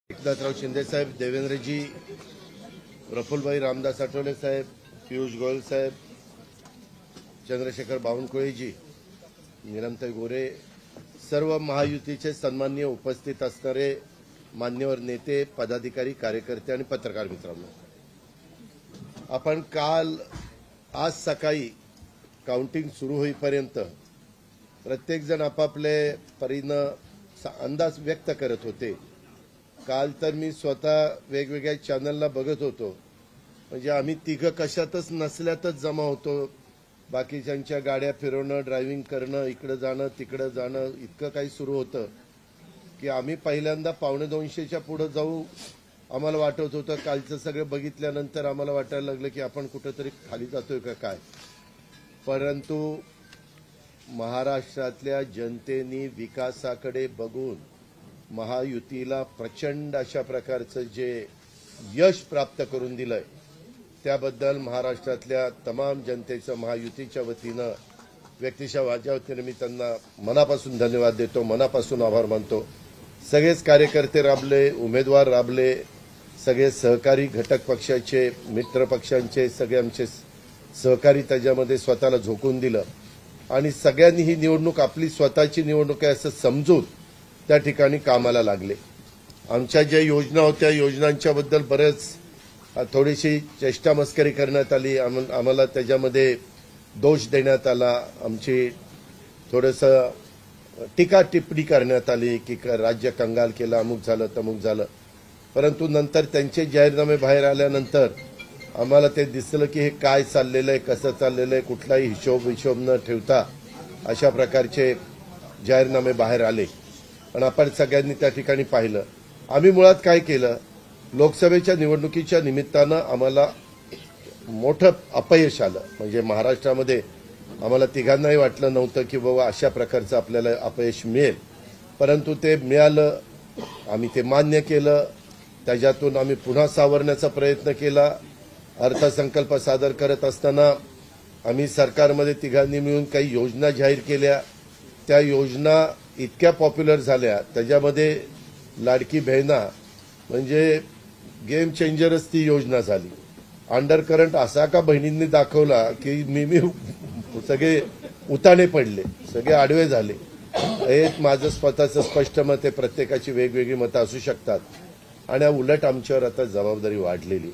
एकनाथराव शिंदे साहेब, देवेंद्रजी, प्रफुल्लभाई रामदास आठवले साहेब, पियुष गोयल साहेब, चंद्रशेखर बावनकुळेजी, नीलमताई गोरे, सर्व महायुतीचे सन्माननीय उपस्थित असणारे मान्यवर नेते, पदाधिकारी, कार्यकर्ते आणि पत्रकार मित्रांनो, आपण आज सकाळी काउंटिंग सुरू होईपर्यंत प्रत्येकजण आपापले परीनं अंदाज व्यक्त करत होते। काल तर मी स्वतः वेगवेगळ्या चॅनलला बघत होतो, म्हणजे आम्ही तिघं कशातच नसल्यातच जमा होतो। बाकीच्यांच्या गाड्या फिरवणं, ड्रायव्हिंग करणं, इकडे जाणं तिकडे जाणं, इतकं काही सुरू होतं की आम्ही पहिल्यांदा 1:45च्या पुढे जाऊ आम्हाला वाटत होतं। कालचं सगळं बघितल्यानंतर आम्हाला वाटायला लागलं की आपण कुठेतरी खाली जातोय का काय। परंतु महाराष्ट्रातल्या जनतेने विकासाकडे बघून महायुतीला प्रचंड अशा प्रकारचं जे यश प्राप्त करून दिलंय, त्याबद्दल महाराष्ट्रातल्या तमाम जनतेचं महायुतीच्या वतीनं व्यक्तिशः माझ्या वतीनं मी त्यांना मनापासून धन्यवाद देतो, मनापासून आभार मानतो। सगळेच कार्यकर्ते राबले, उमेदवार राबले, सगळे सहकारी घटक पक्षाचे, मित्र पक्षांचे सगळे आमचे सहकारी त्याच्यामध्ये स्वतःला झोकून दिलं आणि सगळ्यांनी ही निवडणूक आपली स्वतःची निवडणूक आहे असं समजून त्या ठिकाणी कामाला लागले। आमच्या ज्या योजना होत्या, योजनांच्याबद्दल बरेच थोडीशी चेष्टा मस्करी करण्यात आली, आम्हाला त्याच्यामध्ये दोष देण्यात आला, आमची थोडंसं टीका टिप्पणी करण्यात आली की राज्य कंगाल केलं, अमुक झालं तमुक झालं। परंतु नंतर त्यांचे जाहीरनामे बाहेर आल्यानंतर आम्हाला ते दिसलं की हे काय चाललेलं आहे, कसं चाललेलं आहे, कुठलाही हिशोब न ठेवता अशा प्रकारचे जाहीरनामे बाहेर आले आणि आपण सगळ्यांनी त्या ठिकाणी पाहिलं। आम्ही मुळात काय केलं, लोकसभेच्या निवडणुकीच्या निमित्तानं आम्हाला मोठं अपयश आलं। म्हणजे महाराष्ट्रामध्ये आम्हाला तिघांनाही वाटलं नव्हतं की बाबा अशा प्रकारचं आपल्याला अपयश मिळेल, परंतु ते मिळालं, आम्ही ते मान्य केलं। त्याच्यातून आम्ही पुन्हा सावरण्याचा प्रयत्न केला। अर्थसंकल्प सादर करत असताना आम्ही सरकारमध्ये तिघांनी मिळून काही योजना जाहीर केल्या। त्या योजना इतक्या पॉप्युलर झाल्या, त्याच्यामध्ये लाडकी बहिणा म्हणजे गेम चेंजरच ती योजना झाली। अंडरकरंट असा का बहिणींनी दाखवला की मी सगळे उताने पडले, सगळे आडवे झाले। हे माझं स्वतःचं स्पष्ट मत आहे, प्रत्येकाची वेगवेगळी मतं असू शकतात आणि उलट आमच्यावर आता जबाबदारी वाढलेली,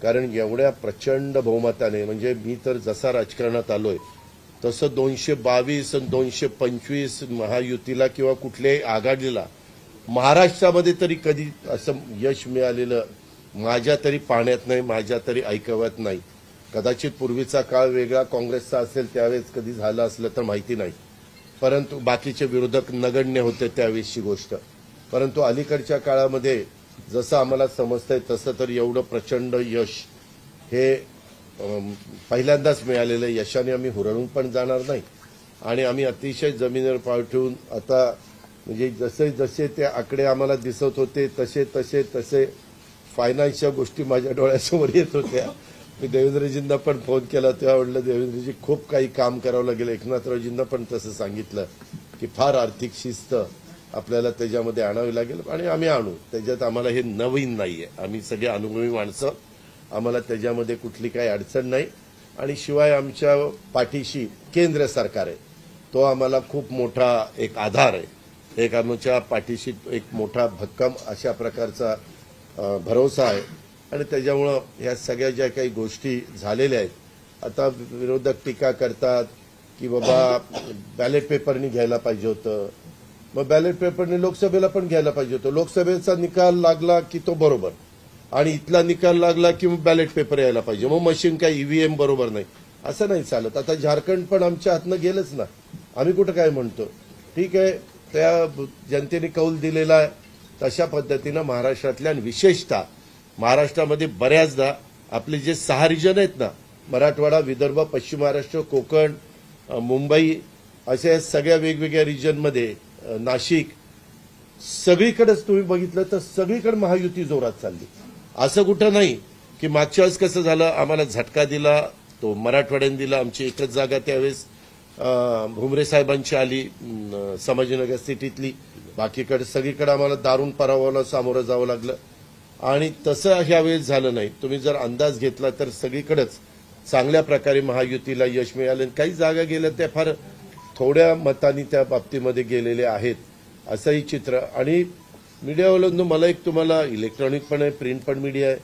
कारण एवढ्या प्रचंड बहुमताने, म्हणजे मी तर जसा राजकारणात आलोय तसं 222 आणि 225 महायुतीला किंवा कुठल्याही आघाडीला महाराष्ट्रामध्ये तरी कधी असं यश मिळालेलं माझ्या तरी पाहण्यात नाही, माझ्या तरी ऐकवत नाही। कदाचित पूर्वीचा काळ वेगळा काँग्रेसचा असेल, त्यावेळेस कधी झालं असलं तर माहिती नाही, परंतु बाकीचे विरोधक नगण्य होते त्यावेळेसची गोष्ट। परंतु अलीकडच्या काळामध्ये जसं आम्हाला समजतंय तसं तर एवढं प्रचंड यश हे पहिल्यांदाच मिळालेलं यशाने आम्ही हुरळून पण जाणार नाही आणि आम्ही अतिशय जमिनीवर पाय ठेवून आता म्हणजे जसे जसे ते आकडे आम्हाला दिसत होते तसे तसे तसे फायनान्सच्या गोष्टी माझ्या डोळ्यासमोर येत होत्या। मी देवेंद्रजींना पण फोन केला तेव्हा म्हटलं देवेंद्रजी खूप काही काम करावं लागेल। एकनाथरावजींना पण तसं सांगितलं की फार आर्थिक शिस्त आपल्याला त्याच्यामध्ये आणावी लागेल आणि आम्ही आणू, त्याच्यात आम्हाला हे नवीन नाहीये, आम्ही सगळे अनुभवी माणसं, आम्हाला त्याच्यामध्ये कुठली काही अडचण नाही आणि शिवाय आमच्या पाठीशी केंद्र सरकार आहे, तो आम्हाला खूप मोठा एक आधार आहे, एक आमच्या पाठीशी एक मोठा भक्कम अशा प्रकारचा भरोसा आहे आणि त्याच्यामुळं ह्या सगळ्या ज्या काही गोष्टी झालेल्या आहेत, आता विरोधक टीका करतात की बाबा बॅलेट पेपरनी घ्यायला पाहिजे होतं, मग बॅलेट पेपरने लोकसभेला पण घ्यायला पाहिजे होतं, लोकसभेचा निकाल लागला की तो बरोबर आणि इथला निकाल लागला की मग बॅलेट पेपर यायला पाहिजे, मग मशीन काय ईव्हीएम बरोबर नाही, असं नाही चालत। आता झारखंड पण आमच्या हातनं गेलंच ना, आम्ही कुठं काय म्हणतो, ठीक आहे, त्या जनतेने कौल दिलेला आहे तशा पद्धतीनं महाराष्ट्रातल्या आणि विशेषतः महाराष्ट्रामध्ये बऱ्याचदा आपले जे 6 रिजन आहेत ना, मराठवाडा, विदर्भ, पश्चिम महाराष्ट्र, कोकण, मुंबई, अशा सगळ्या वेगवेगळ्या रिजनमध्ये, नाशिक, सगळीकडेच तुम्ही बघितलं तर सगळीकडे महायुती जोरात चालली। असं कुठं नाही की मागच्या वेळेस कसं झालं, आम्हाला झटका दिला तो मराठवाड्याने दिला, आमची एकच जागा त्यावेळेस भुमरे साहेबांची आली संभाजीनगर सिटीतली, बाकीकडे सगळीकडे आम्हाला दारुण पराभवाला सामोरं जावं लागलं. आणि तसं ह्यावेळेस झालं नाही. तुम्ही जर अंदाज घेतला तर सगळीकडेच चांगल्या प्रकारे महायुतीला यश मिळालं. काही जागा गेल्या त्या फार थोड्या मतांनी त्या बाबतीमध्ये गेलेले आहेत असंही चित्र. आणि मीडियावाल्यांनो, मला एक तुम्हाला इलेक्ट्रॉनिक पण आहे, प्रिंट पण मीडिया आहे,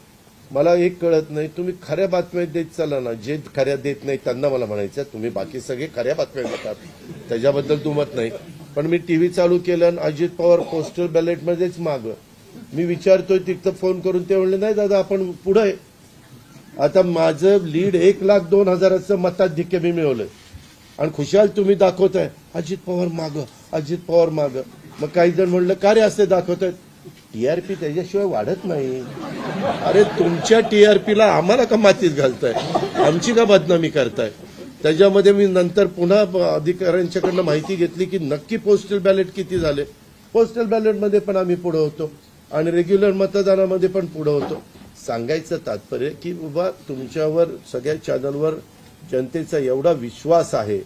मला एक कळत नाही, तुम्ही खऱ्या बातम्या देत चाला ना. जे खऱ्या देत नाही त्यांना मला म्हणायचं, तुम्ही बाकी सगळे खऱ्या बातम्या देतात त्याच्याबद्दल दुमत नाही. पण मी टीव्ही चालू केलं आणि अजित पवार पोस्टल बॅलेटमध्येच मागं. मी विचारतोय तिथं फोन करून, ते म्हणले नाही दादा आपण पुढे आहे. आता माझं लीड 1,02,000 मताधिक्य मी मिळवलंय आणि खुशाल तुम्ही दाखवताय अजित पवार मागं, अजित पवार मागं. मग काही जण म्हणलं का रे असे दाखवतायत? टीआरपी त्याच्याशिवाय वाढत नाही. अरे तुमच्या टीआरपीला आम्हाला का मातीत घालताय, आमची का बदनामी करताय? त्याच्यामध्ये मी नंतर पुन्हा अधिकाऱ्यांच्याकडनं माहिती घेतली की नक्की पोस्टल बॅलेट किती झाले. पोस्टल बॅलेटमध्ये पण आम्ही पुढे होतो आणि रेग्युलर मतदानामध्ये पण पुढे होतो. सांगायचं तात्पर्य की बाबा तुमच्यावर सगळ्या चॅनलवर जनतेचा एवढा विश्वास आहे,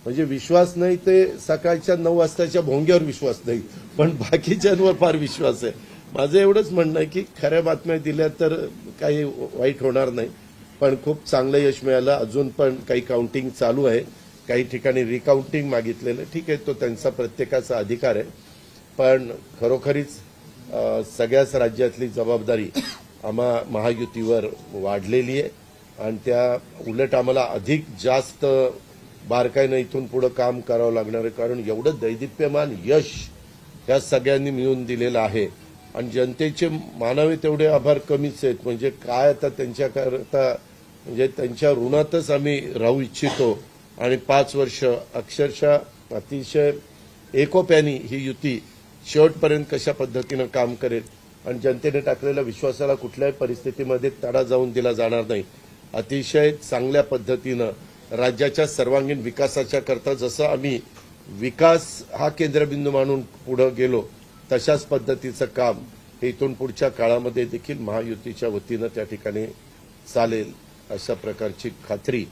म्हणजे विश्वास नाही ते सकाळच्या 9 वाजताच्या भोंग्यावर विश्वास नाही, पण बाकीच्यांवर फार विश्वास आहे. माझं एवढंच म्हणणं आहे की खऱ्या बातम्या दिल्या तर काही वाईट होणार नाही. पण खूप चांगलं यश मिळालं. अजून पण काही काउंटिंग चालू आहे, काही ठिकाणी रिकाउंटिंग मागितलेलं. ठीक आहे, तो त्यांचा प्रत्येकाचा अधिकार आहे. पण खरोखरीच सगळ्याच राज्यातली जबाबदारी आम्हा महायुतीवर वाढलेली आहे आणि त्या उलट आम्हाला अधिक जास्त बारकाईनं इथून पुढे काम करावं लागणार आहे. कारण एवढं दैदिप्यमान यश या सगळ्यांनी मिळवून दिलेलं आहे आणि जनतेचे मानावे तेवढे आभार कमीच आहेत. म्हणजे काय आता त्यांच्याकरता, म्हणजे त्यांच्या ऋणातच आम्ही राहू इच्छितो. आणि 5 वर्ष अक्षरशः अतिशय एकोप्याने ही युती शेवटपर्यंत कशा पद्धतीनं काम करेल आणि जनतेने टाकलेल्या विश्वासाला कुठल्याही परिस्थितीमध्ये तडा जाऊन दिला जाणार नाही. अतिशय चांगल्या पद्धतीनं राज्याच्या सर्वांगीण विकासाच्या करता जसं आम्ही विकास हा केंद्रबिंदू मानून पुढे गेलो, तशाच पद्धतीचं काम हे इथून पुढच्या काळामध्ये देखील महायुतीच्या वतीनं त्या ठिकाणी चालेल अशा प्रकारची खात्री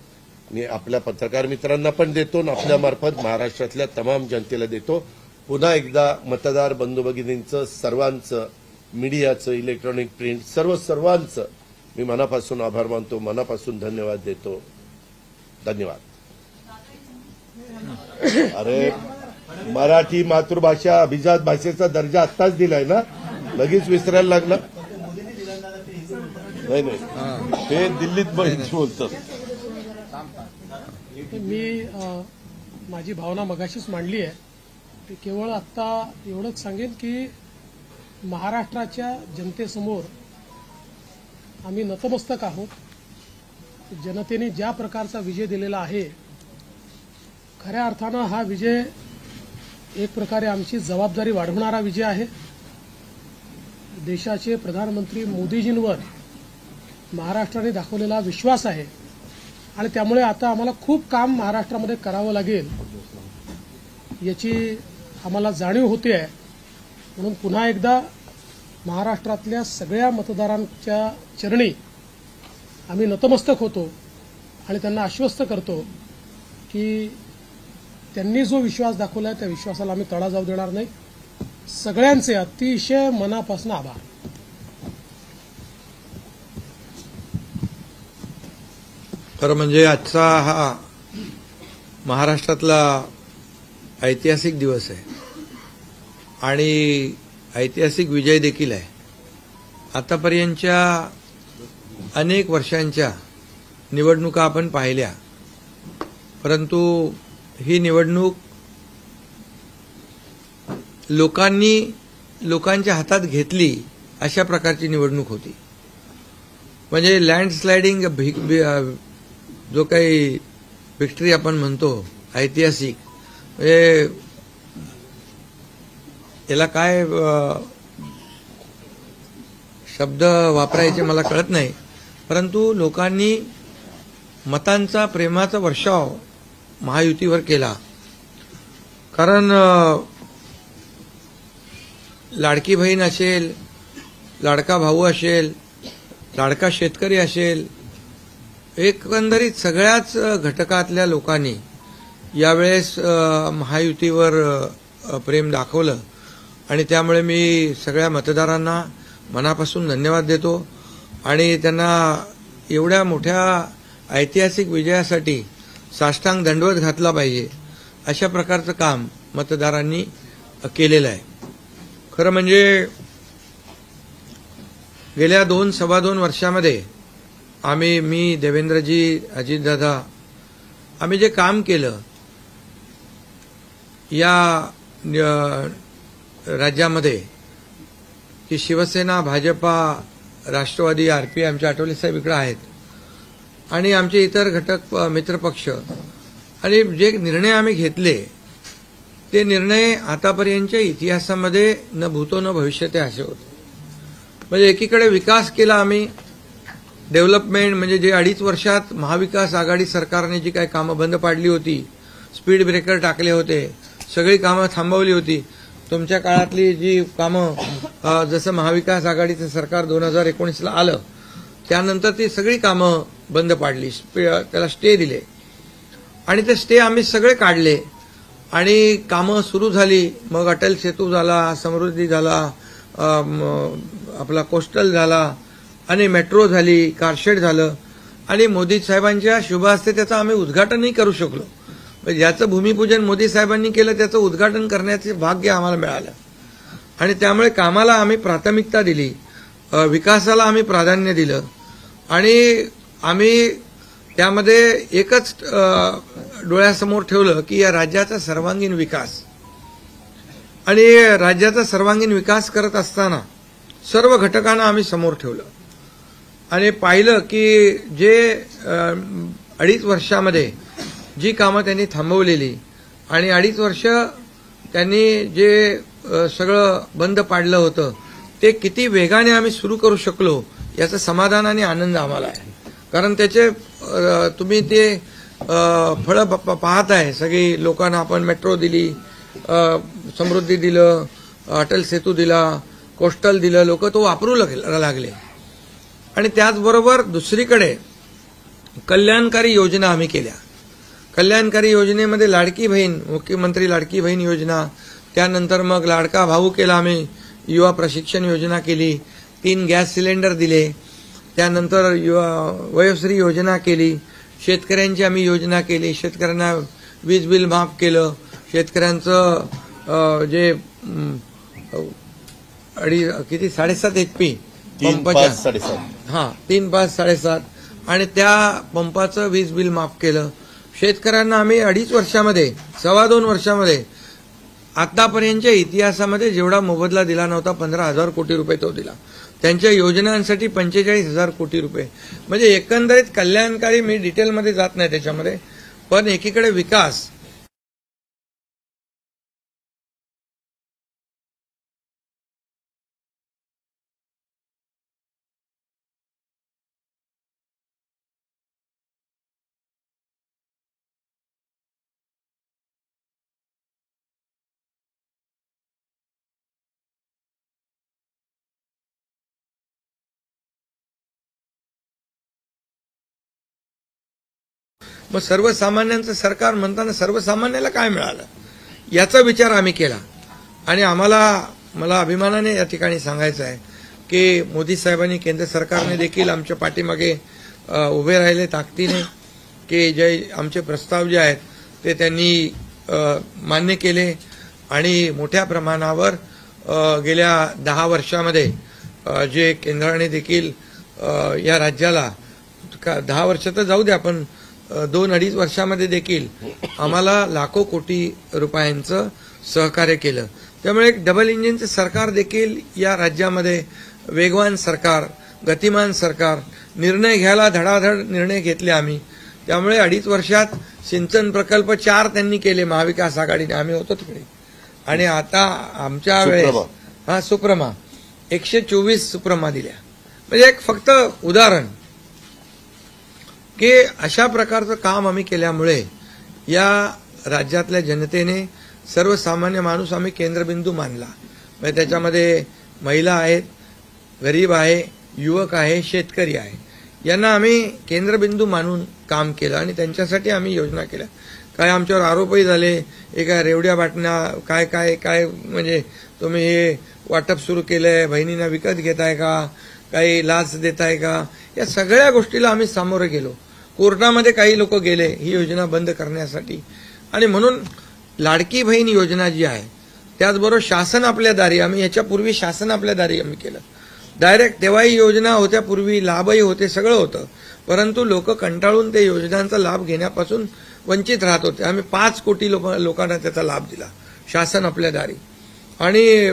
मी आपल्या पत्रकार मित्रांना पण देतो आणि आपल्यामार्फत महाराष्ट्रातल्या तमाम जनतेला देतो. पुन्हा एकदा मतदार बंधू भगिनींचं, सर्वांचं, मीडियाचं, इलेक्ट्रॉनिक प्रिंट सर्वांचं मी मनापासून आभार मानतो, मनापासून धन्यवाद देतो. धन्यवाद. अरे मराठी मातृभाषा अभिजात भाषेचा दर्जा आत्ताच दिलाय ना, लगेच विसरायला लागला? नाही नाही, ते दिल्लीत बोलतं. मी माझी भावना मगाशीच मांडली आहे. केवळ आत्ता एवढंच सांगेन की महाराष्ट्राच्या जनतेसमोर आम्ही नतमस्तक आहोत. जनतेने ज्या प्रकारचा विजय दिलेला आहे, खऱ्या अर्थानं हा विजय एक प्रकारे आमची जबाबदारी वाढवणारा विजय आहे. देशाचे प्रधानमंत्री मोदीजींवर महाराष्ट्राने दाखवलेला विश्वास आहे आणि त्यामुळे आता आम्हाला खूप काम महाराष्ट्रामध्ये करावं लागेल याची आम्हाला जाणीव होते आहे. म्हणून पुन्हा एकदा महाराष्ट्रातल्या सगळ्या मतदारांच्या चरणी आम्ही नतमस्तक होतो आणि त्यांना आश्वस्त करतो की त्यांनी जो विश्वास दाखवला आहे त्या विश्वासाला आम्ही तडा जाऊ देणार नाही. सगळ्यांचे अतिशय मनापासून आभार. खरं म्हणजे आजचा हा महाराष्ट्रातला ऐतिहासिक दिवस आहे आणि ऐतिहासिक विजय देखील आहे. आतापर्यंतच्या अनेक वर्षांच्या निवडणुका आपण पाहिल्या, परंतु ही निवडणूक लोकांच्या हातात घेतली अशा प्रकारची निवडणूक होती. म्हणजे लँडस्लायडिंग जो काही विक्ट्री आपण म्हणतो ऐतिहासिक, म्हणजे याला काय शब्द वापरायचे मला कळत नाही, परंतु लोकांनी मतांचा, प्रेमाचा वर्षाव महायुतीवर केला. कारण लाडकी बहीण असेल, लाडका भाऊ असेल, लाडका शेतकरी असेल, एकंदरीत सगळ्याच घटकातल्या लोकांनी यावेळेस महायुतीवर प्रेम दाखवलं आणि त्यामुळे मी सगळ्या मतदारांना मनापासून धन्यवाद देतो आणि त्यांना एवढ्या मोठ्या ऐतिहासिक विजयासाठी साष्टांग दंडवत घातला पाहिजे अशा प्रकारचं काम मतदारांनी केलेलं आहे. खरं म्हणजे गेल्या 2-2.25 वर्षामध्ये मी देवेंद्रजी, अजितदादा आम्ही जे काम केलं या राज्यामध्ये की शिवसेना, भाजपा, राष्ट्रवादी, आरपीआय, आमचे आठवले साहेब इकडे आहेत आणि आमचे इतर घटक मित्रपक्ष आणि जे निर्णय आम्ही घेतले ते निर्णय आतापर्यंतच्या इतिहासामध्ये न भूतो न भविष्यते असे होते. म्हणजे एकीकडे विकास केला आम्ही, डेव्हलपमेंट म्हणजे जे 2.5 वर्षात महाविकास आघाडी सरकारने जी काही कामं बंद पाडली होती, स्पीड ब्रेकर टाकले होते, सगळी कामं थांबवली होती. तुमच्या काळातली जी कामं जसं महाविकास आघाडीचं सरकार 2019ला आलं त्यानंतर ती सगळी कामं बंद पाडली, त्याला स्टे दिले आणि ते स्टे आम्ही सगळे काढले आणि कामं सुरू झाली. मग अटल सेतू झाला, समृद्धी झाला, आपला कोस्टल झाला आणि मेट्रो झाली, कारशेड झालं आणि मोदी साहेबांच्या शुभ हस्ते त्याचं आम्ही उद्घाटनही करू शकलो. ज्याचं भूमिपूजन मोदी साहेबांनी केलं त्याचं उद्घाटन करण्याचे भाग्य आम्हाला मिळालं आणि त्यामुळे कामाला आम्ही प्राथमिकता दिली, विकासाला आम्ही प्राधान्य दिलं आणि आम्ही त्यामध्ये एकच डोळ्यासमोर ठेवलं की या राज्याचा सर्वांगीण विकास. आणि राज्याचा सर्वांगीण विकास करत असताना सर्व घटकांना आम्ही समोर ठेवलं आणि पाहिलं की जे 2.5 वर्षामध्ये जी कामं त्यांनी थांबवलेली आणि 2.5 वर्ष त्यांनी जे सगळं बंद पाडलं होतं ते किती वेगाने आम्ही सुरू करू शकलो याचं समाधान आणि आनंद आम्हाला आहे. कारण त्याचे तुम्ही ते फळं पाहत आहे. सगळी लोकांना आपण मेट्रो दिली, समृद्धी दिलं, अटल सेतू दिला, कोस्टल दिलं, लोक तो वापरू लागले. आणि त्याचबरोबर दुसरीकडे कल्याणकारी योजना आम्ही केल्या. कल्याणकारी योजनेमध्ये लाडकी बहीण, मुख्यमंत्री लाडकी बहीण योजना, त्यानंतर मग लाडका भाऊ केला आम्ही, युवा प्रशिक्षण योजना केली, 3 गॅस सिलेंडर दिले, त्यानंतर वयोश्री योजना केली, शेतकऱ्यांची आम्ही योजना केली, शेतकऱ्यांना वीज बिल माफ केलं, शेतकऱ्यांचं जे 7.5 HP पंपाच्या 3, 5, 7.5 आणि त्या पंपाचं वीज बिल माफ केलं. शेतकऱ्यांना आम्ही 2.5 वर्षामध्ये, 2.25 वर्षामध्ये आतापर्यंतच्या इतिहासामध्ये जेवढा मोबदला दिला नव्हता 15,000 कोटी रुपये तो दिला. त्यांच्या योजनांसाठी 45,000 कोटी रुपये. म्हणजे एकंदरीत कल्याणकारी, मी डिटेलमध्ये जात नाही त्याच्यामध्ये, पण एकीकडे विकास, मग सर्वसामान्यांचं सरकार म्हणताना सर्वसामान्याला काय मिळालं याचा विचार आम्ही केला. आणि मला अभिमानाने या ठिकाणी सांगायचं आहे की मोदी साहेबांनी, केंद्र सरकारने देखील आमच्या पाठीमागे उभे राहिले ताकदीने, की जे आमचे प्रस्ताव जे आहेत ते त्यांनी मान्य केले आणि मोठ्या प्रमाणावर गेल्या 10 वर्षामध्ये जे केंद्राने देखील या राज्याला 10 वर्ष तर जाऊ द्या, पण 2-2.5 वर्षामध्ये देखील आम्हाला लाखो कोटी रुपयांचं सहकार्य केलं. त्यामुळे एक डबल इंजिनचं सरकार देखील या राज्यामध्ये, वेगवान सरकार, गतिमान सरकार, निर्णय घ्यायला धडाधड निर्णय घेतले आम्ही. त्यामुळे 2.5 वर्षात सिंचन प्रकल्प 4 त्यांनी केले महाविकास आघाडीने, आम्ही होतो तिकडे. आणि आता आमच्या वेळेस सुप्रमा 124 सुप्रमा दिल्या. म्हणजे एक फक्त उदाहरण की अशा प्रकारचं काम आम्ही केल्यामुळे या राज्यातल्या जनतेने, सर्वसामान्य माणूस आम्ही केंद्रबिंदू मानला. म्हणजे त्याच्यामध्ये महिला आहेत, गरीब आहे, युवक आहे, शेतकरी आहे, यांना आम्ही केंद्रबिंदू मानून काम केलं आणि त्यांच्यासाठी आम्ही योजना केल्या. काही आमच्यावर आरोपही झाले, एका रेवड्या बाटण्या काय काय काय म्हणजे तुम्ही हे वाटप सुरू केलंय, बहिणींना विकत घेताय का, काही लाच देताय का, या सगळ्या गोष्टीला आम्ही सामोरे गेलो. कोर्टामध्ये काही लोक गेले ही योजना बंद करण्यासाठी. आणि म्हणून लाडकी बहीण योजना जी आहे, त्याचबरोबर शासन आपल्या दारी, आम्ही याच्यापूर्वी शासन आपल्या दारी आम्ही केलं. डायरेक्ट तेव्हाही योजना होत्या, पूर्वी लाभही होते, सगळं होतं, परंतु लोक कंटाळून ते योजनांचा लाभ घेण्यापासून वंचित राहत होते. आम्ही 5 कोटी लोकांना त्याचा लाभ दिला, शासन आपल्या दारी. आणि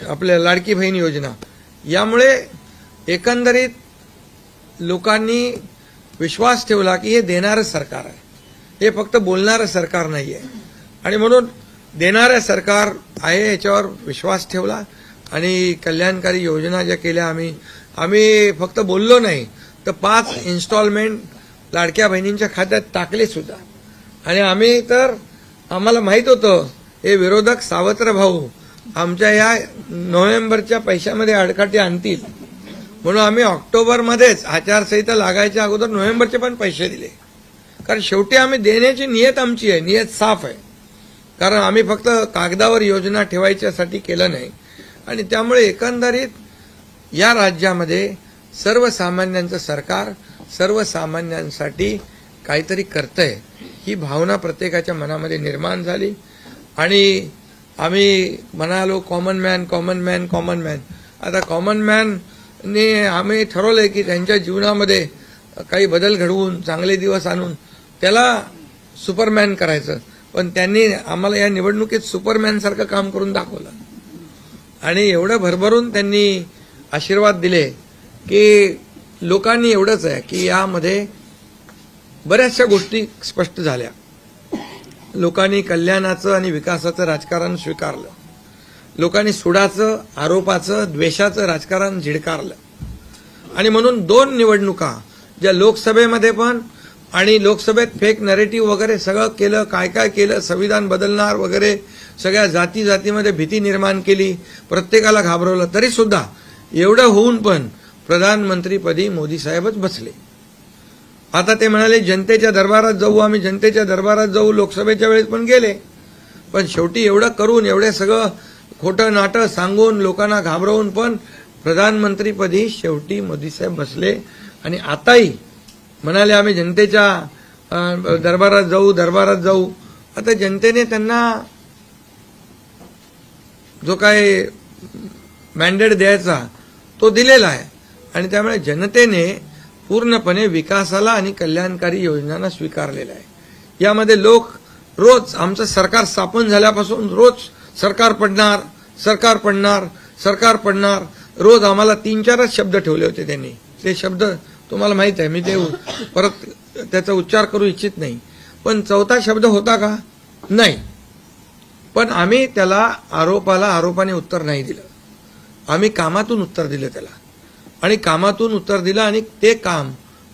आपल्या लाडकी बहीण योजना, यामुळे एकंदरीत लोकांनी विश्वास ठेवला की हे देणारं सरकार आहे, हे फक्त बोलणारं सरकार नाही आहे. आणि म्हणून देणारं सरकार आहे याच्यावर विश्वास ठेवला आणि कल्याणकारी योजना ज्या केल्या आम्ही फक्त बोललो नाही, तर 5 इन्स्टॉलमेंट लाडक्या बहिणींच्या खात्यात टाकले सुद्धा. आणि आम्ही तर आम्हाला माहित होतं हे विरोधक सावत्र भाऊ आमच्या या नोव्हेंबरच्या पैशामध्ये अडकाटी आणतील, म्हणून आम्ही ऑक्टोबरमध्येच आचारसंहिता लागायच्या अगोदर नोव्हेंबरचे पण पैसे दिले. कारण शेवटी आम्ही देण्याची नियत आमची आहे, नियत साफ आहे. कारण आम्ही फक्त कागदावर योजना ठेवायच्यासाठी केलं नाही. आणि त्यामुळे एकंदरीत या राज्यामध्ये सर्वसामान्यांचं सरकार सर्वसामान्यांसाठी काहीतरी करतंय ही भावना प्रत्येकाच्या मनामध्ये निर्माण झाली. आणि आम्ही म्हणालो common man common man common man. आता कॉमन मॅनने आम्ही ठरवलंय की त्यांच्या जीवनामध्ये काही बदल घडवून चांगले दिवस आणून त्याला सुपरमॅन करायचं. पण त्यांनी आम्हाला या निवडणुकीत सुपरमॅनसारखं काम करून दाखवलं आणि एवढं भरभरून त्यांनी आशीर्वाद दिले की लोकांनी एवढंच आहे की यामध्ये बऱ्याचशा गोष्टी स्पष्ट झाल्या. लोकांनी कल्याणाचं आणि विकासाचं राजकारण स्वीकारलं. लोकांनी सुडाचं, आरोपाचं, द्वेषाचं राजकारण झिडकारलं. आणि म्हणून 2 निवडणुका ज्या लोकसभेमध्ये पण आणि लोकसभेत फेक नरेटिव्ह वगैरे सगळं केलं, काय काय केलं, संविधान बदलणार वगैरे, सगळ्या जातीमध्ये भीती निर्माण केली, प्रत्येकाला घाबरवलं, तरी सुद्धा एवढं होऊन पण प्रधानमंत्रीपदी मोदी साहेबच बसले. आता ते म्हणाले जनतेच्या दरबारात जाऊ, आम्ही जनतेच्या दरबारात जाऊ, लोकसभेच्या वेळेस पण गेले. पण शेवटी एवढं करून, एवढे सगळं खोटं नाटं सांगून, लोकांना घाबरवून पण प्रधानमंत्रीपदी शेवटी मोदी साहेब बसले. आणि आताही म्हणाले आम्ही जनतेच्या दरबारात जाऊ. आता जनतेने त्यांना जो काय मॅन्डेट द्यायचा तो दिलेला आहे. आणि त्यामुळे जनतेने पूर्णपणे विकासाला आणि कल्याणकारी योजनांना स्वीकारलेला आहे. यामध्ये लोक रोज आमचं सरकार स्थापन झाल्यापासून रोज सरकार पडणार, सरकार पडणार, सरकार पडणार, रोज आम्हाला 3-4 शब्द ठेवले होते त्यांनी. ते शब्द तुम्हाला माहित आहे, मी ते परत त्याचा उच्चार करू इच्छित नाही. पण 4था शब्द होता का? नाही. पण आम्ही त्याला आरोपाने उत्तर नाही दिलं. आम्ही कामातून उत्तर दिलं त्याला. आणि कामातून उत्तर दिलं आणि ते काम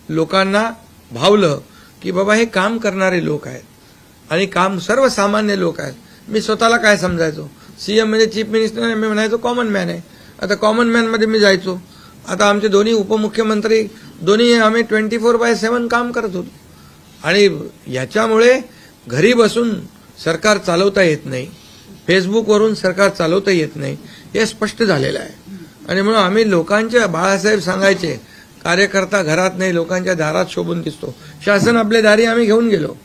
लोकांना भावलं की बाबा हे काम करणारे लोक आहेत आणि काम सर्वसामान्य लोक आहेत. मी स्वतःला काय समजायचो, सीएम म्हणजे चीफ मिनिस्टर, मी म्हणायचो कॉमन मॅन आहे. आता कॉमन मॅनमध्ये मी जायचो. आता आमचे दोन्ही उपमुख्यमंत्री दोन्ही आम्ही 24/7 काम करत होतो. आणि याच्यामुळे घरी बसून सरकार चालवता येत नाही, फेसबुकवरून सरकार चालवता येत नाही, हे स्पष्ट झालेलं आहे. आणि म्हणून आम्ही लोकांच्या, बाळासाहेब सांगायचे, कार्यकर्ता घरात नाही लोकांच्या दारात शोभून दिसतो. शासन आपल्या दारी आम्ही घेऊन गेलो,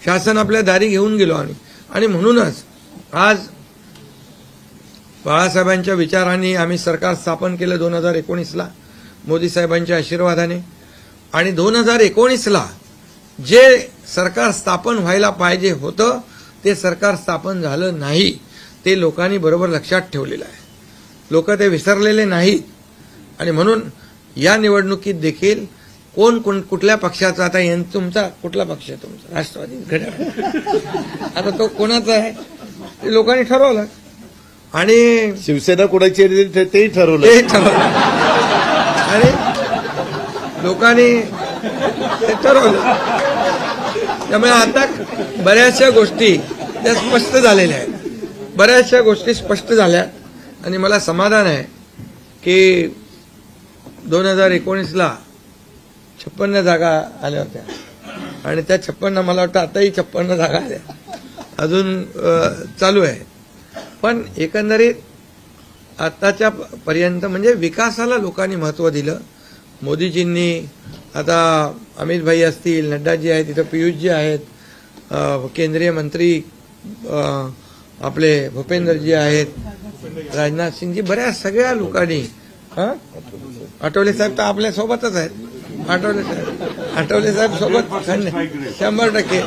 शासन आपल्या दारी घेऊन गेलो आम्ही. आणि म्हणूनच आज बाळासाहेबांच्या विचारांनी आम्ही सरकार स्थापन केलं 2019ला मोदी साहेबांच्या आशीर्वादाने. आणि 2019ला जे सरकार स्थापन व्हायला पाहिजे होतं ते सरकार स्थापन झालं नाही, ते लोकांनी बरोबर लक्षात ठेवलेलं आहे. लोक ते विसरलेले नाहीत. आणि म्हणून या निवडणुकीत देखील कोण कुठल्या पक्षाचा, आता तुमचा कुठला पक्ष आहे? तुमचा राष्ट्रवादी घड्याळ. आता तो कोणाचा आहे ते लोकांनी ठरवलं. आणि शिवसेना कोणाची आहे तेही ठरवलं. आणि लोकांनी ते ठरवलं. त्यामुळे आता बऱ्याचशा गोष्टी त्या स्पष्ट झालेल्या आहेत, बऱ्याचशा गोष्टी स्पष्ट झाल्या. आणि मला समाधान आहे की 2019ला 56 जागा आल्या होत्या. आणि त्या 56 मला वाटतं आताही 56 जागा अजून चालू आहे. पण एकंदरीत आताच्या पर्यंत म्हणजे विकासाला लोकांनी महत्व दिलं. मोदीजींनी आता अमित भाई असतील, नड्डाजी आहेत, तिथं पियुषजी आहेत, केंद्रीय मंत्री आपले भूपेंद्रजी आहेत, राजनाथ सिंगजी, बऱ्याच सगळ्या लोकांनी आठवले साहेब तर आपल्या सोबतच आहेत. आठवले साहेब सोबत 100%.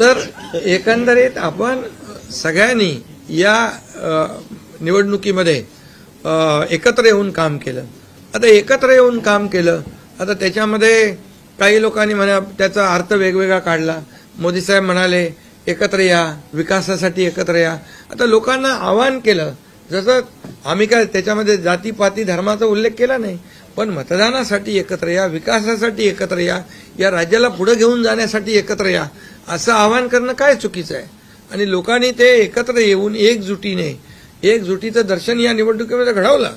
तर एकंदरीत आपण सगळ्यांनी या निवडणुकीमध्ये एकत्र येऊन काम केलं. आता एकत्र येऊन काम केलं, आता त्याच्यामध्ये काही लोकांनी म्हणा त्याचा अर्थ वेगवेगळा काढला. मोदी साहेब म्हणाले एकत्र या, विकासासाठी एकत्र या. आता लोकांना आवाहन केलं, जसं आम्ही काय त्याच्यामध्ये जातीपाती धर्माचा उल्लेख केला नाही, पण मतदानासाठी एकत्र या, विकासासाठी एकत्र या, या राज्याला पुढे घेऊन जाण्यासाठी एकत्र या, असं आवाहन करणं काय चुकीचं आहे. आणि लोकांनी ते एकत्र येऊन एकजुटीचं दर्शन या निवडणुकीमध्ये घडवलं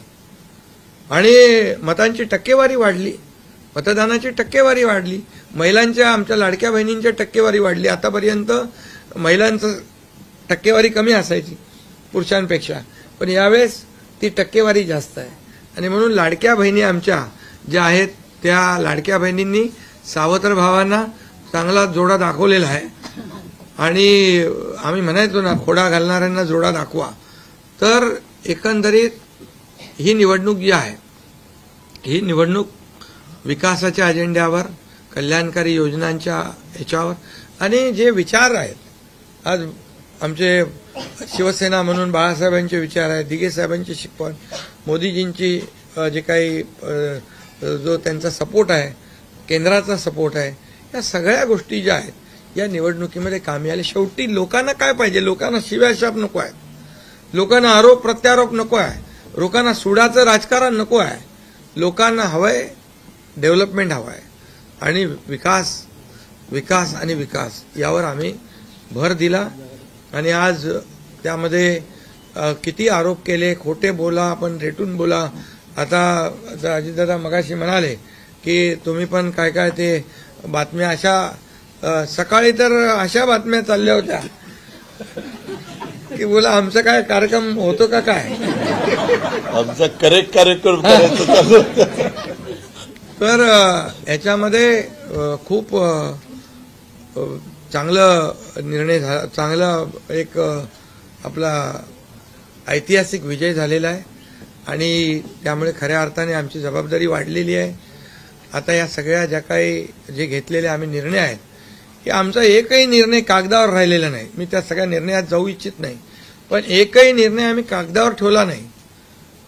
आणि मतांची टक्केवारी वाढली, मतदानाची टक्केवारी वाढली, महिलांच्या आमच्या लाडक्या बहिणींच्या टक्केवारी वाढली. आतापर्यंत महिलांचं टक्केवारी कमी असायची पुरुषांपेक्षा, पण यावेळेस ती टक्केवारी जास्त आहे. आणि म्हणून लाडक्या बहिणी आमच्या ज्या आहेत त्या लाडक्या बहिणींनी सावत्र भावांना चांगला जोडा दाखवलेला आहे. आणि आम्ही म्हणायचो ना, खोडा घालणाऱ्यांना जोडा दाखवा. तर एकंदरीत ही निवडणूक जी आहे, ही निवडणूक विकासाच्या अजेंड्यावर, कल्याणकारी योजनांच्या ह्याच्यावर आणि जे विचार आहेत, आज आमचे शिवसेना म्हणून बाळासाहेबांचे विचार आहेत, दिघे साहेबांची शिकवण, मोदीजींची जे काही जो त्यांचा सपोर्ट आहे, केंद्राचा सपोर्ट आहे, या सगळ्या गोष्टी ज्या आहेत या निवडणुकीमध्ये कामी आले. शेवटी लोकांना काय पाहिजे? लोकांना शिव्याशाप नको आहे, लोकांना आरोप प्रत्यारोप नको आहे, लोकांना सुडाचं राजकारण नको आहे. लोकांना हवंय डेव्हलपमेंट हवं आहे आणि विकास आणि विकास यावर आम्ही भर दिला. आणि आज त्यामध्ये किती आरोप केले, खोटे बोला, आपण रेटून बोला. आता अजितदादा मगाशी म्हणाले की तुम्ही पण काय काय ते बातम्या अशा सकाळी तर अशा बातम्या चालल्या होत्या की बोला आमचा काय कार्यक्रम होतो का काय, आमचा करेक्ट कार्यक्रम करायचं चालू. तर याच्यामध्ये खूप चांगलं निर्णय झाला, चांगला एक आपला ऐतिहासिक विजय झालेला आहे आणि त्यामुळे खऱ्या अर्थाने आमची जबाबदारी वाढलेली आहे. आता या सगळ्या ज्या काही जे घेतलेले आम्ही निर्णय आहेत, की आमचा एकही निर्णय कागदावर राहिलेला नाही. मी त्या सगळ्या निर्णयात जाऊ इच्छित नाही, पण एकही निर्णय आम्ही कागदावर ठेवला नाही.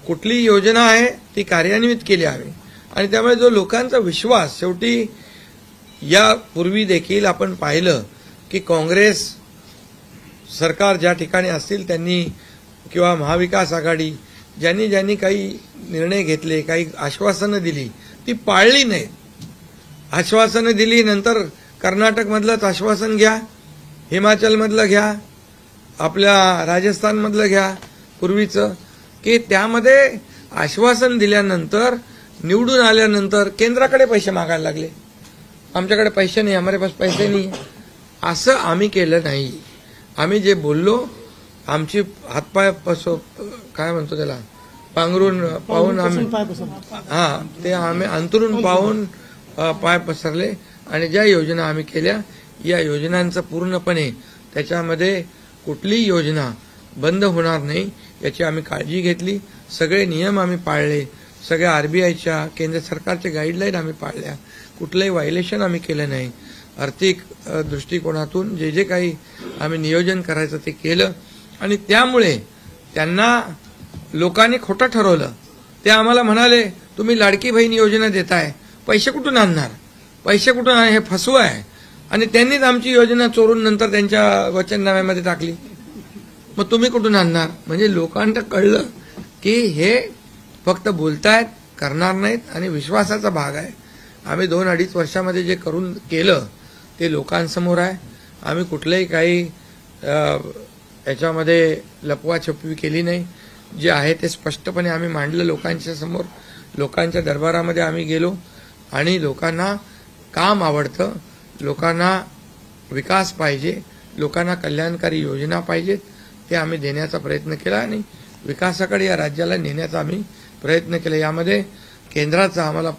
कुठली योजना आहे ती कार्यान्वित केली आम्ही. आणि त्यामुळे जो लोकांचा विश्वास, शेवटी यापूर्वी देखील आपण पाहिलं की काँग्रेस सरकार ज्या ठिकाणी असतील त्यांनी किंवा महाविकास आघाडी ज्यांनी काही निर्णय घेतले, काही आश्वासनं दिली, ती पाळली नाहीत. आश्वासनं दिली, नंतर कर्नाटकमधलंच आश्वासन घ्या, हिमाचलमधलं घ्या, आपल्या राजस्थानमधलं घ्या पूर्वीचं, की त्यामध्ये आश्वासन दिल्यानंतर निवडून आल्यानंतर केंद्राकडे पैसे मागायला लागले. आमच्याकडे पैसे नाही, हमारे पास पैसे नाही. असं आम्ही केलं नाही. आम्ही जे बोललो, आमची हातपाय काय म्हणतो त्याला पांघरून पाहून आम्ही ते आम्ही अंतरून पाहून पाय पसरले आणि ज्या योजना आम्ही केल्या, या योजनांचं पूर्णपणे त्याच्यामध्ये कुठलीही योजना बंद होणार नाही याची आम्ही काळजी घेतली. सगळे नियम आम्ही पाळले, सगळ्या आरबीआयच्या केंद्र सरकारच्या गाईडलाईन आम्ही पाळल्या, कुठलंही व्हायलेशन आम्ही केलं नाही. आर्थिक दृष्टिकोनातून जे काही आम्ही नियोजन करायचं ते केलं आणि त्यामुळे त्यांना लोकांनी खोटं ठरवलं. ते आम्हाला म्हणाले तुम्ही लाडकी बहीण योजना देताय, पैसे कुठून आणणार, पैसे कुठून आणणार, हे फसवं आहे. आणि त्यांनीच आमची योजना चोरून नंतर त्यांच्या वचननाम्यामध्ये टाकली. मग तुम्ही कुठून आणणार? म्हणजे लोकांना कळलं की हे फक्त बोलतायत, करणार नाहीत आणि विश्वासाचा भाग आहे. आम्ही 2-2.5 वर्षामध्ये जे करून केलं ते लोकांसमोर आहे. आम्ही कुठलंही काही याच्यामध्ये लपवाछपवी केली नाही. जे आहे ते स्पष्टपणे आम्ही मांडलं लोकांच्या समोर, लोकांच्या दरबारामध्ये आम्ही गेलो आणि लोकांना काम आवडतं, लोकांना विकास पाहिजे, लोकांना कल्याणकारी योजना पाहिजेत, ते आम्ही देण्याचा प्रयत्न केला आणि विकासाकडे या राज्याला नेण्याचा आम्ही प्रयत्न केला. यामध्ये केंद्राचा आम्हाला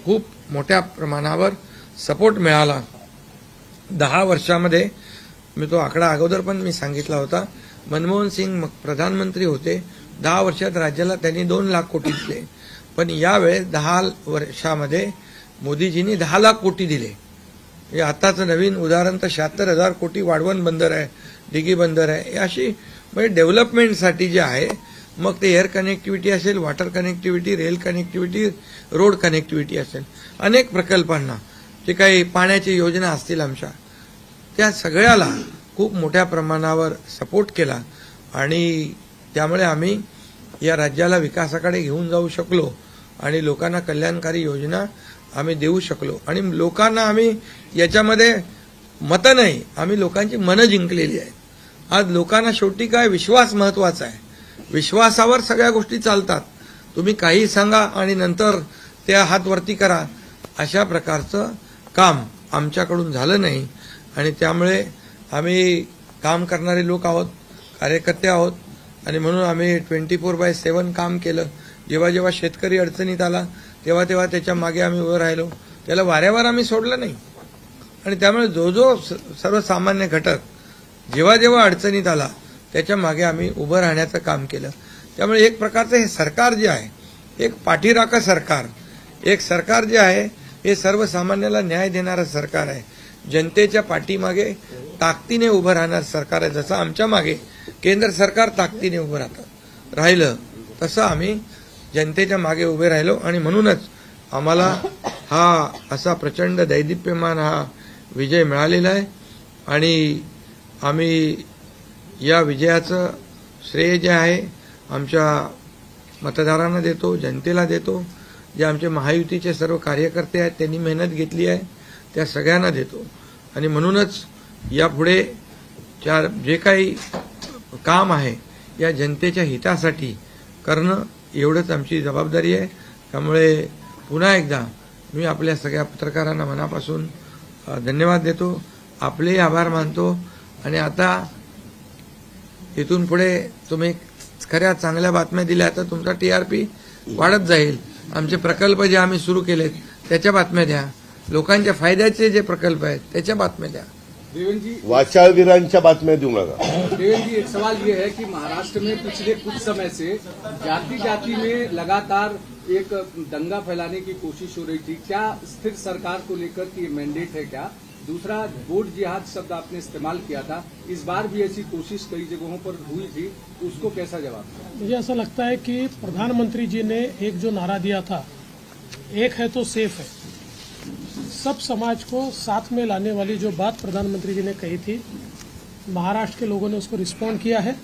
खूप मोठ्या प्रमाणावर सपोर्ट मिळाला. 10 वर्षामध्ये मी तो आकडा अगोदर पण मी सांगितला होता. मनमोहन सिंग प्रधानमंत्री होते, 10 वर्षात राज्याला त्यांनी 2 लाख कोटी दिले, पण यावेळेस 10 वर्षामध्ये मोदीजींनी 10 लाख कोटी दिले. हे आताचं नवीन उदाहरण तर 76,000 कोटी वाढवण बंदर आहे, डिगी बंदर आहे, अशी म्हणजे डेव्हलपमेंटसाठी जे आहे, मग ते एअर कनेक्टिव्हिटी असेल, water connectivity, rail connectivity, road connectivity असेल, अनेक प्रकल्पांना जे काही पाण्याची योजना असतील आमच्या, त्या सगळ्याला खूप मोठ्या प्रमाणावर सपोर्ट केला आणि त्यामुळे आम्ही या राज्याला विकासाकडे घेऊन जाऊ शकलो आणि लोकांना कल्याणकारी योजना आम्ही देऊ शकलो. आणि लोकांना आम्ही याच्यामध्ये मतं नाही, आम्ही लोकांची मनं जिंकलेली आहेत. आज लोकांना शेवटी काय विश्वास महत्वाचा आहे. विश्वासावर सगळ्या गोष्टी चालतात. तुम्ही काही सांगा आणि नंतर त्या हात वरती करा, अशा प्रकारचं काम आमच्याकडून झालं नाही. आणि त्यामुळे आम्ही काम करणारे लोक आहोत, कार्यकर्ते आहोत आणि म्हणून आम्ही 24/7 काम केलं. जेव्हा जेव्हा शेतकरी अडचणीत आला तेव्हा तेव्हा त्याच्या मागे आम्ही उभं राहिलो, त्याला वाऱ्यावर आम्ही सोडलं नाही. आणि त्यामुळे जो जो सर्वसामान्य घटक जेव्हा जेव्हा अडचणीत आला त्याच्या मागे आम्ही उभं राहण्याचं काम केलं. त्यामुळे एक प्रकारचं हे सरकार जे आहे, एक पाठीराखा सरकार, एक सरकार जे आहे हे सर्वसामान्याला न्याय देणारं सरकार आहे. जनतेच्या पाठीमागे ताकदीने उभं राहणार सरकार आहे. जसं आमच्या मागे केंद्र सरकार ताकदीने उभं राहिलं तसं आम्ही जनतेच्या मागे उभे राहिलो आणि म्हणूनच आम्हाला हा असा प्रचंड दैदिप्यमान हा विजय मिळालेला आहे. आणि आम्ही या विजयाचं श्रेय जे आहे आमच्या मतदारांना देतो, जनतेला देतो. जे आमचे महायुतीचे सर्व कार्यकर्ते आहेत त्यांनी मेहनत घेतली आहे त्या सगळ्यांना देतो. आणि म्हणूनच यापुढे जे काही काम आहे या जनतेच्या हितासाठी करणं एवढंच आमची जबाबदारी आहे. त्यामुळे पुन्हा एकदा मी आपल्या सगळ्या पत्रकारांना मनापासून धन्यवाद देतो, आपलेही आभार मानतो. आणि आता इथून पुढे तुम्ही खऱ्या चांगल्या बातम्या दिल्या तर तुमचा TRP वाढत जाईल. आमचे प्रकल्प जे आम्ही सुरू केलेत त्याच्या बातम्या द्या, लोकांच्या फायद्याचे जे प्रकल्प आहेत त्याच्या बातम्या द्या. देवेंद्र जी, वाचाळवीरांच्या बातम्या देऊ नका. देवेंद्र जी, एक सवाल ये है कि महाराष्ट्र में पिछले कुछ समय से जाति जाति में लगातार एक दंगा फैलाने की कोशिश हो रही थी. क्या स्थिर सरकार को लेकर कि मैंडेट है क्या? दूसरा, वोट जिहाद शब्द आपने इस्तेमाल किया था, इस बार भी ऐसी कोशिश कई जगहों पर हुई थी, उसको कैसा जवाब? मुझे ऐसा लगता है कि प्रधानमंत्री जी ने एक जो नारा दिया था, एक है तो सेफ है, सब समाज को साथ में लाने वाली जो बात प्रधानमंत्री जी ने कही थी, महाराष्ट्र के लोगों ने उसको रिस्पॉन्ड किया है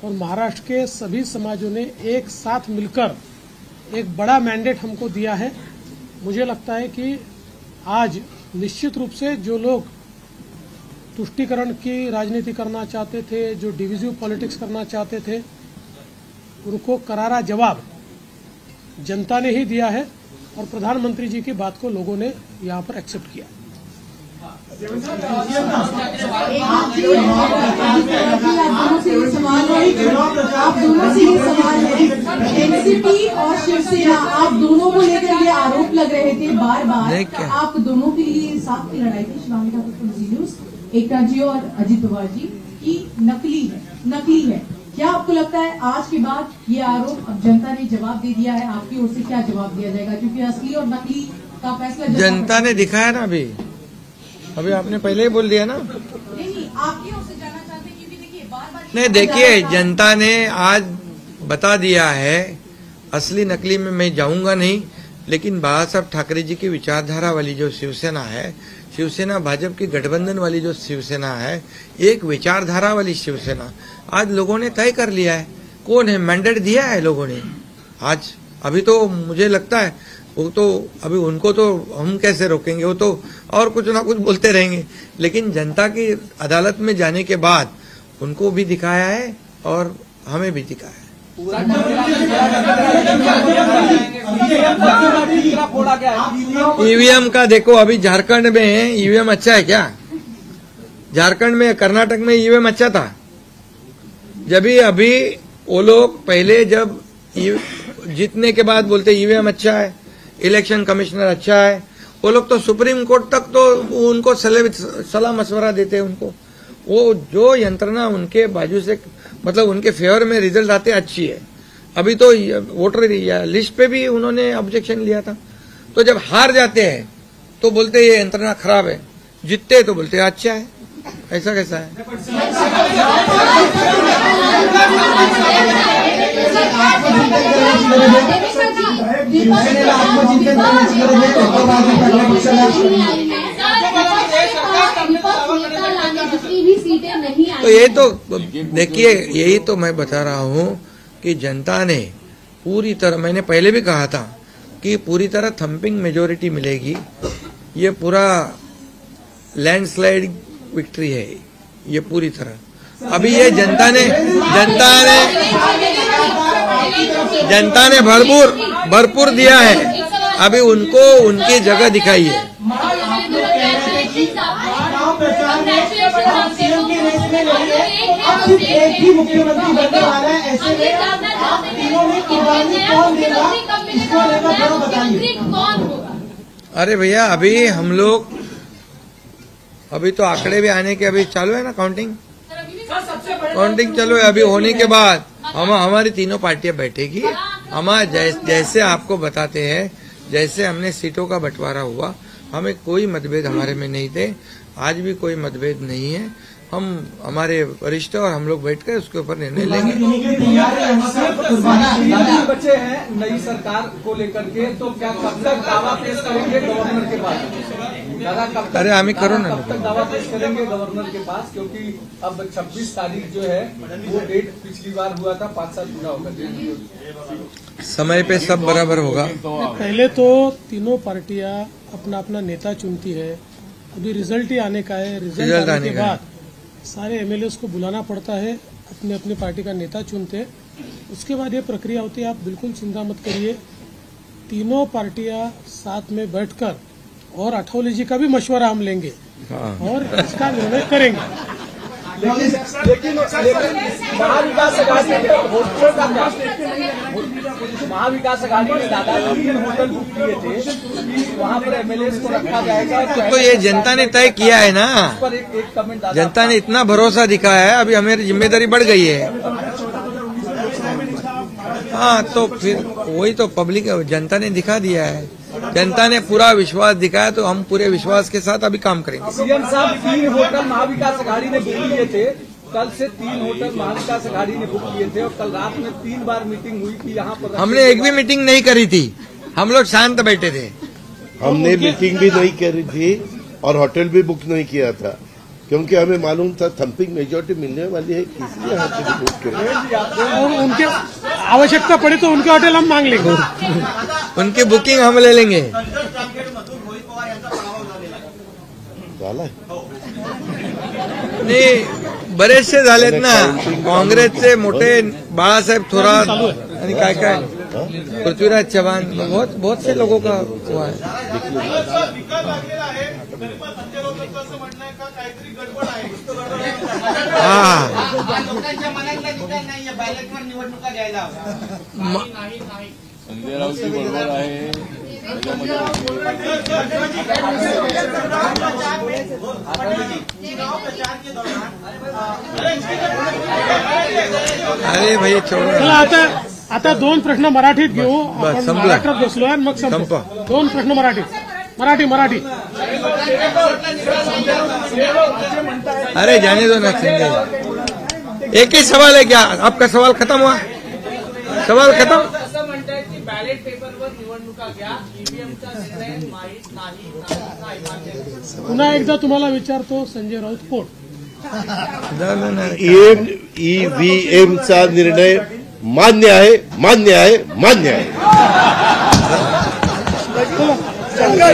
और महाराष्ट्र के सभी समाजों ने एक साथ मिलकर एक बड़ा मैंडेट हमको दिया है. मुझे लगता है कि आज निश्चित रूप से जो लोग तुष्टीकरण की राजनीति करना चाहते थे, जो डिविजिव पॉलिटिक्स करना चाहते थे, उनको करारा जवाब जनता ने ही दिया है और प्रधानमंत्री जी की बात को लोगों ने यहाँ पर एक्सेप्ट किया. आप दोनों से ये सवाल है, एनसीपी और शिवसेना, आप दोनों को लेकर ये आरोप लग रहे थे बार बार, आप दोनों के लिए साथ की लड़ाई थी, शिवानी ठाकुर जी न्यूज, एकता जी और अजित पवार जी की नकली है. क्या आपको लगता है आज के बाद ये आरोप अब जनता ने जवाब दे दिया है, आपकी ओर से क्या जवाब दिया जाएगा? क्योंकि असली और नकली का फैसला जनता ने दिखाया ना. अभी आपने पहले ही बोल दिया ना. नहीं, आपकी ओर से जानना चाहते हैं क्योंकि देखिए बार-बार नहीं, देखिए जनता ने आज बता दिया है, असली नकली में मैं जाऊंगा नहीं, लेकिन बाला साहब ठाकरे जी की विचारधारा वाली जो शिवसेना है, शिवसेना भाजपा की गठबंधन वाली जो शिवसेना है, एक विचारधारा वाली शिवसेना, आज लोगों ने तय कर लिया है कौन है, मैंडेट दिया है लोगों ने. आज अभी तो मुझे लगता है वो तो अभी उनको तो हम कैसे रोकेंगे, वो तो और कुछ ना कुछ बोलते रहेंगे, लेकिन जनता की अदालत में जाने के बाद उनको भी दिखाया है और हमें भी दिखाया है. फोड़ा गया है। ईवीएम का देखो, अभी झारखंड में ईवीएम अच्छा है क्या? झारखंड में, कर्नाटक में ईवीएम अच्छा था। जब भी अभी वो लोग पहले जब जीतने के बाद बोलते ईवीएम अच्छा है, इलेक्शन कमिश्नर अच्छा है, वो लोग तो सुप्रीम कोर्ट तक तो उनको सलाह मशवरा देते हैं उनको। वो जो यंत्रणा उनके बाजू से, मतलब उनके फेवर में रिजल्ट आते अच्छी है। अभी तो वोटर लिस्ट पे भी उन्होंने ऑब्जेक्शन लिया था। तो जब हार जाते हैं तो बोलते ये यंत्रणा खराब है, जीतते तो बोलते अच्छा है। ऐसा कैसा है? तो ये तो देखिए, यही तो मैं बता रहा हूँ कि जनता ने पूरी तरह, मैंने पहले भी कहा था कि पूरी तरह थम्पिंग मेजोरिटी मिलेगी। ये पूरा लैंडस्लाइड विक्ट्री है ये पूरी तरह। अभी ये जनता ने भरपूर दिया है। अभी उनको उनकी जगह दिखाइए। एक ही मुख्यमंत्री बनने वाला है, ऐसे में आप तीनों में कुर्बानी कौन देगा, इसको लेकर थोड़ा बताइए। अरे भैया, अभी हम लोग, अभी तो आंकड़े भी आने के अभी चालू है ना, काउंटिंग चालू है। अभी होने के बाद हमारी तीनों पार्टियां बैठेगी। हमारे जैसे आपको बताते हैं, जैसे हमने सीटों का बंटवारा हुआ, हमें कोई मतभेद हमारे में नहीं थे, आज भी कोई मतभेद नहीं है। हम हमारे वरिष्ठ और हम लोग बैठकर उसके ऊपर निर्णय लेंगे। बच्चे हैं नई सरकार को लेकर के, तो क्या कब तक दावा पेश करेंगे गवर्नर के पास? दादा कब तक, अरे हमें करो ना, कब तक दावा पेश करेंगे गवर्नर के पास? क्योंकि अब 26 तारीख जो है वो डेट पिछली बार हुआ था, 5 साल पूरा होगा। समय पे सब बराबर होगा। पहले तो तीनों पार्टियां अपना अपना नेता चुनती है। अभी रिजल्ट ही आने का है। रिजल्ट आने के बाद सारे एमएलए को बुलाना पड़ता है, अपने अपने पार्टी का नेता चुनते, उसके बाद ये प्रक्रिया होती है। आप बिल्कुल चिंता मत करिए, तीनों पार्टियां साथ में बैठकर और अठौली जी का भी मशवरा हम लेंगे और इसका निर्णय करेंगे। लेकिन महाविकास अघाड़ी ने होटलों का क्या, महाविकास अघाड़ी ने दादा 3 होटल बुक किए थे कि वहाँ पर एमएलए को रखा जाएगा। तो ये जनता ने तय किया है ना, पर एक कमेंट, जनता ने इतना भरोसा दिखाया है, अभी हमारी जिम्मेदारी बढ़ गई है। हाँ, तो फिर वही तो पब्लिक, जनता ने दिखा दिया है, जनता ने पूरा विश्वास दिखाया, तो हम पूरे विश्वास के साथ अभी काम करेंगे। सीएम साहब 3 होटल महाविकास अघाड़ी ने बुक किए थे, कल से 3 होटल महाविकास अघाड़ी ने बुक किए थे और कल रात में 3 बार मीटिंग हुई थी यहाँ पर। हमने एक भी मीटिंग नहीं करी थी, हम लोग शांत बैठे थे। हमने मीटिंग भी नहीं करी थी और होटल भी बुक नहीं किया था, क्योंकि हमें मालूम था थम्पिंग मेजोरिटी मिलने वाली है, इसलिए होटल बुक करें। और उनके आवश्यकता पड़ी तो उनके होटल हम मांग लेंगे, उनकी बुकिंग हम ले लेंगे। नाही बरेचसे झालेत ना, काँग्रेसचे मोठे बाळासाहेब थोरात आणि काय काय पृथ्वीराज चव्हाण, बहुत से लोगों का हुआ है। हाँ, संजय राऊत बरोबर आहे। अरे भाई छोड़ो, आता 2 प्रश्न मराठीत घेऊ। आपण संपला. महाराष्ट्रात बसलोय, मग संपू. 2 प्रश्न मराठी। अरे जाने दो ना संजय, एक ही सवाल है क्या? आपका सवाल खत्म हुआ? सवाल खत्म? असं म्हणतायत की बॅलेट पेपरवर निवडणुका घ्या, ईव्हीएमचा निर्णय माहीत नाही। पुन्हा एकदा तुम्हाला विचारतो, संजय राऊत कोण? ईव्हीएमचा निर्णय मान्य आहे। चला.